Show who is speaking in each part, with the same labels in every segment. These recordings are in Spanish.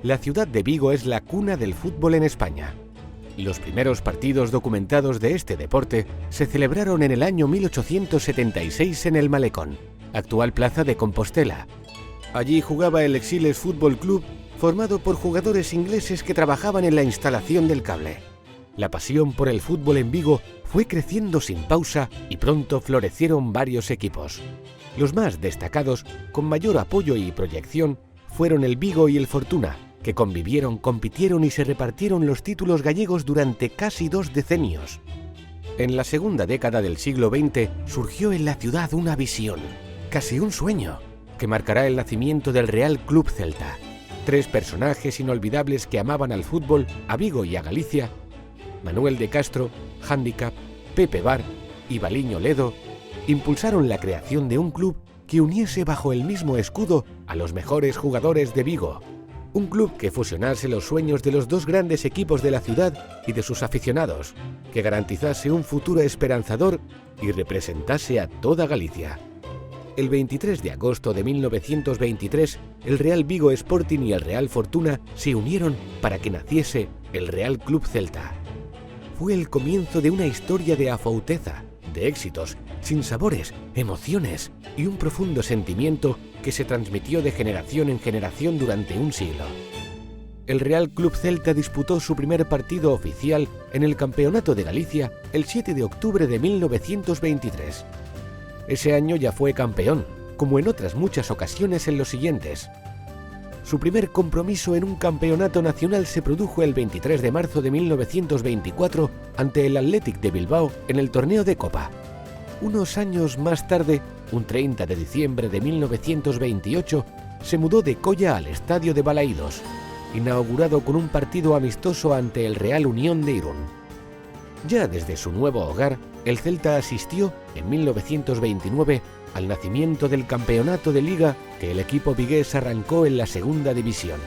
Speaker 1: la ciudad de Vigo es la cuna del fútbol en España. Los primeros partidos documentados de este deporte se celebraron en el año 1876 en el Malecón, actual plaza de Compostela. Allí jugaba el Exiles Fútbol Club, formado por jugadores ingleses que trabajaban en la instalación del cable. La pasión por el fútbol en Vigo fue creciendo sin pausa y pronto florecieron varios equipos. Los más destacados, con mayor apoyo y proyección, fueron el Vigo y el Fortuna, que convivieron, compitieron y se repartieron los títulos gallegos durante casi 2 decenios. En la segunda década del siglo XX surgió en la ciudad una visión, casi un sueño, que marcará el nacimiento del Real Club Celta. 3 personajes inolvidables que amaban al fútbol, a Vigo y a Galicia: Manuel de Castro, Handicap, Pepe Bar y Baliño Ledo, impulsaron la creación de un club que uniese bajo el mismo escudo a los mejores jugadores de Vigo. Un club que fusionase los sueños de los 2 grandes equipos de la ciudad y de sus aficionados, que garantizase un futuro esperanzador y representase a toda Galicia. El 23 de agosto de 1923, el Real Vigo Sporting y el Real Fortuna se unieron para que naciese el Real Club Celta. Fue el comienzo de una historia de afouteza, de éxitos, sinsabores, emociones y un profundo sentimiento que se transmitió de generación en generación durante un siglo. El Real Club Celta disputó su primer partido oficial en el Campeonato de Galicia el 7 de octubre de 1923. Ese año ya fue campeón, como en otras muchas ocasiones en los siguientes. Su primer compromiso en un campeonato nacional se produjo el 23 de marzo de 1924 ante el Athletic de Bilbao en el torneo de Copa. Unos años más tarde, un 30 de diciembre de 1928, se mudó de Colla al estadio de Balaídos, inaugurado con un partido amistoso ante el Real Unión de Irún. Ya desde su nuevo hogar, el Celta asistió, en 1929, al nacimiento del campeonato de Liga que el equipo vigués arrancó en la segunda división.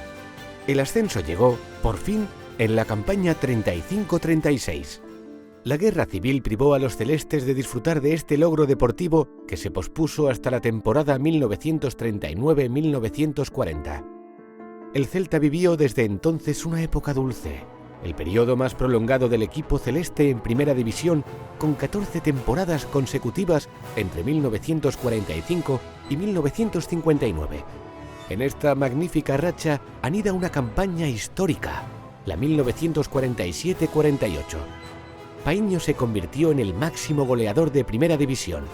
Speaker 1: El ascenso llegó, por fin, en la campaña 35-36. La guerra civil privó a los celestes de disfrutar de este logro deportivo que se pospuso hasta la temporada 1939-1940. El Celta vivió desde entonces una época dulce, el periodo más prolongado del equipo celeste en primera división, con 14 temporadas consecutivas entre 1945 y 1959. En esta magnífica racha anida una campaña histórica, la 1947-48. Paíño se convirtió en el máximo goleador de primera división.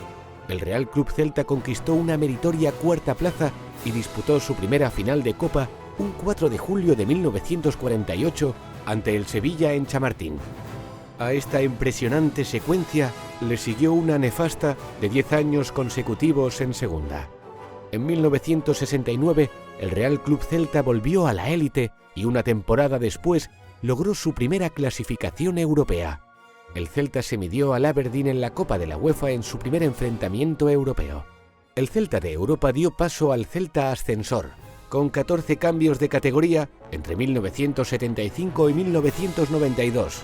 Speaker 1: El Real Club Celta conquistó una meritoria 4ª plaza y disputó su primera final de Copa un 4 de julio de 1948 ante el Sevilla en Chamartín. A esta impresionante secuencia le siguió una nefasta de 10 años consecutivos en segunda. En 1969, el Real Club Celta volvió a la élite y una temporada después logró su primera clasificación europea. El Celta se midió al Aberdeen en la Copa de la UEFA en su primer enfrentamiento europeo. El Celta de Europa dio paso al Celta Ascensor, con 14 cambios de categoría entre 1975 y 1992.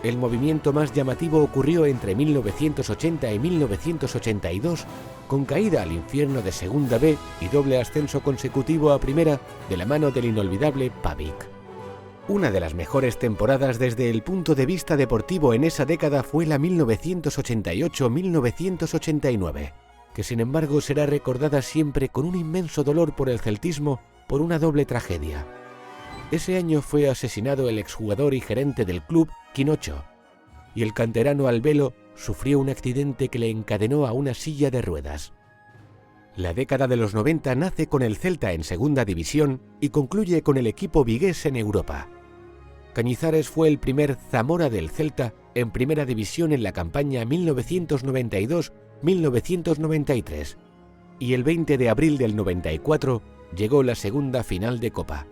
Speaker 1: El movimiento más llamativo ocurrió entre 1980 y 1982, con caída al infierno de Segunda B y doble ascenso consecutivo a Primera de la mano del inolvidable Pavic. Una de las mejores temporadas desde el punto de vista deportivo en esa década fue la 1988-1989, que sin embargo será recordada siempre con un inmenso dolor por el celtismo por una doble tragedia. Ese año fue asesinado el exjugador y gerente del club, Quinocho, y el canterano Albelo sufrió un accidente que le encadenó a una silla de ruedas. La década de los 90 nace con el Celta en segunda división y concluye con el equipo vigués en Europa. Cañizares fue el primer Zamora del Celta en primera división en la campaña 1992-1993 y el 20 de abril del 94 llegó la segunda final de Copa.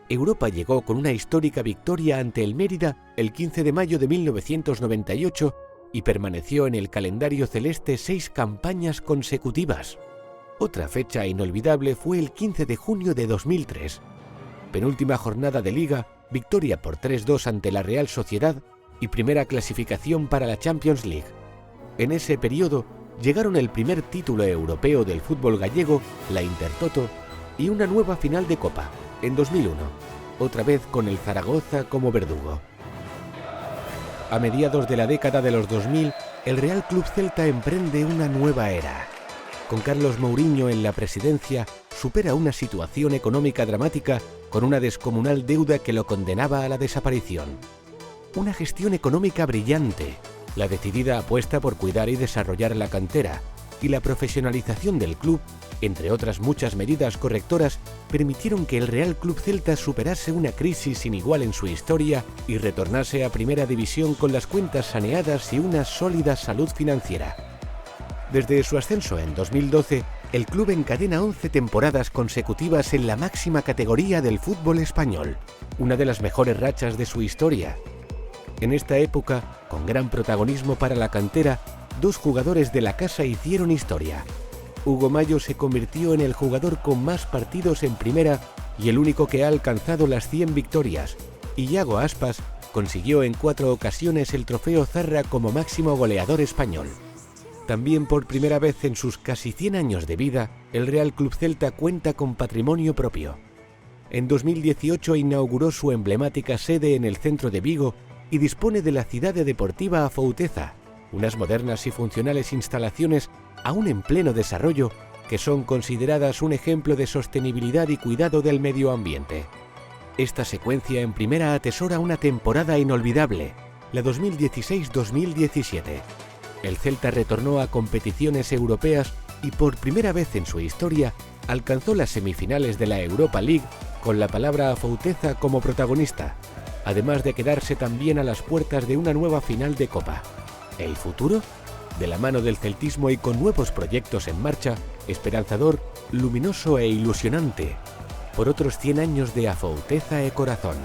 Speaker 1: Europa llegó con una histórica victoria ante el Mérida el 15 de mayo de 1998 y permaneció en el calendario celeste 6 campañas consecutivas. Otra fecha inolvidable fue el 15 de junio de 2003. Penúltima jornada de Liga, victoria por 3-2 ante la Real Sociedad y primera clasificación para la Champions League. En ese periodo llegaron el primer título europeo del fútbol gallego, la Intertoto, y una nueva final de Copa, en 2001, otra vez con el Zaragoza como verdugo. A mediados de la década de los 2000, el Real Club Celta emprende una nueva era. Con Carlos Mourinho en la presidencia, supera una situación económica dramática con una descomunal deuda que lo condenaba a la desaparición. Una gestión económica brillante, la decidida apuesta por cuidar y desarrollar la cantera y la profesionalización del club, entre otras muchas medidas correctoras, permitieron que el Real Club Celta superase una crisis sin igual en su historia y retornase a Primera División con las cuentas saneadas y una sólida salud financiera. Desde su ascenso en 2012, el club encadena 11 temporadas consecutivas en la máxima categoría del fútbol español, una de las mejores rachas de su historia. En esta época, con gran protagonismo para la cantera, dos jugadores de la casa hicieron historia. Hugo Mallo se convirtió en el jugador con más partidos en primera y el único que ha alcanzado las 100 victorias, y Iago Aspas consiguió en 4 ocasiones el trofeo Zarra como máximo goleador español. También por primera vez en sus casi 100 años de vida, el Real Club Celta cuenta con patrimonio propio. En 2018 inauguró su emblemática sede en el centro de Vigo y dispone de la Cidade Deportiva Afouteza, unas modernas y funcionales instalaciones aún en pleno desarrollo que son consideradas un ejemplo de sostenibilidad y cuidado del medio ambiente. Esta secuencia en primera atesora una temporada inolvidable, la 2016-2017. El Celta retornó a competiciones europeas y por primera vez en su historia alcanzó las semifinales de la Europa League con la palabra Afouteza como protagonista, además de quedarse también a las puertas de una nueva final de Copa. ¿El futuro? De la mano del celtismo y con nuevos proyectos en marcha, esperanzador, luminoso e ilusionante, por otros 100 años de Afouteza e Corazón.